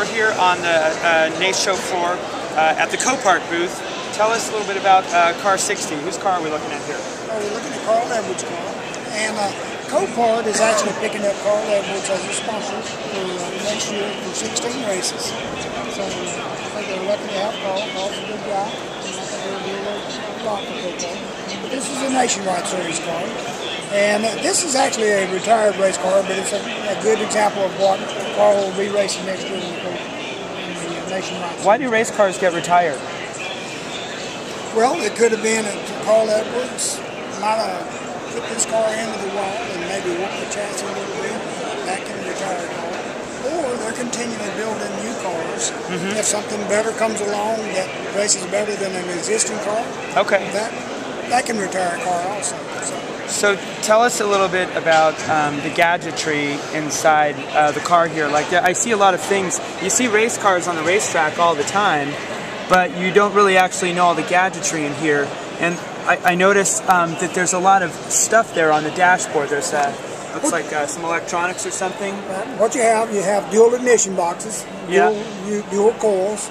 we're here on the NACE show floor at the CoPart booth. Tell us a little bit about car 60. Whose car are we looking at here? Well, we're looking at Carl Edwards' car. And CoPart is actually picking up Carl Edwards as a sponsor for next year for 16 races. So I think they're lucky to have Carl. Carl's a good guy. And I think they'll do a lot for CoPart. But this is a Nationwide Series car. And this is actually a retired race car, but it's a good example of what Carl will be racing next year in the Nationwide Series. Why do race cars get retired? Well, it could have been that Carl Edwards might have put this car into the wall and maybe work the chassis a little bit. That can retire a car. Or they're continually building new cars. If something better comes along that races better than an existing car, okay, that can retire a car also. So tell us a little bit about the gadgetry inside the car here. Like, I see a lot of things. You see race cars on the racetrack all the time, but you don't really actually know all the gadgetry in here. And I noticed that there's a lot of stuff there on the dashboard. There's looks like some electronics or something. What you have dual ignition boxes, dual coils.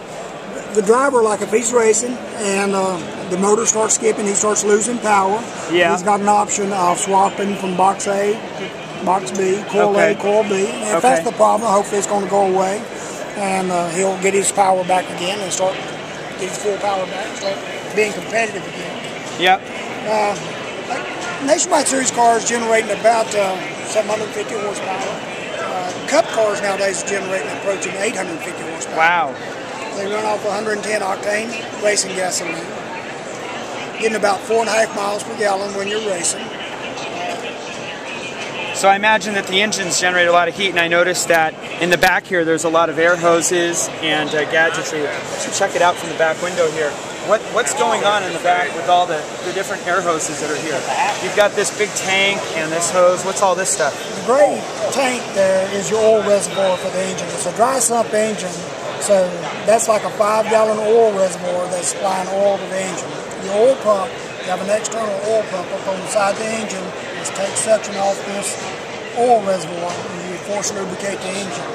The driver, like if he's racing and the motor starts skipping, he starts losing power. He's got an option of swapping from box A to box B, coil A, coil B. And if that's the problem, hopefully it's going to go away, and he'll get his power back again and start get his full power back, and start being competitive again. Nationwide Series cars generating about 750 horsepower. Cup cars nowadays are generating approaching 850 horsepower. Wow. They run off 110 octane racing gasoline, getting about 4.5 miles per gallon when you're racing. So I imagine that the engines generate a lot of heat, and I noticed that in the back here there's a lot of air hoses and gadgetry. So check it out from the back window here. What's going on in the back with all the different air hoses that are here? You've got this big tank and this hose. What's all this stuff? The gray tank there is your oil reservoir for the engine. It's a dry sump engine. So that's like a 5-gallon oil reservoir that's supplying oil to the engine. The oil pump, you have an external oil pump up on the side of the engine. It takes suction off this oil reservoir and you force lubricate the engine.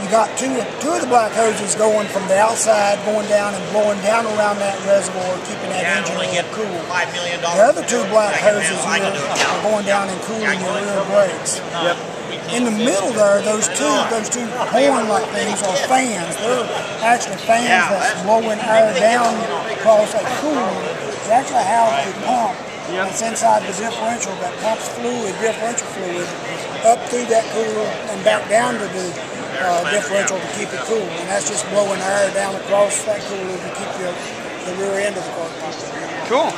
You got two of the black hoses going from the outside, going down and blowing down around that reservoir, keeping that engine cool. The other two black hoses here are going down and cooling your rear brakes. In the middle there, those two horn-like things are fans. They're actually fans that's blowing air down across a cooler. It's actually how they pump. It's inside the differential that pumps differential fluid, up through that cooler and back down to the differential to keep it cool. And that's just blowing air down across that cooler to keep the rear end of the car pumping. Cool.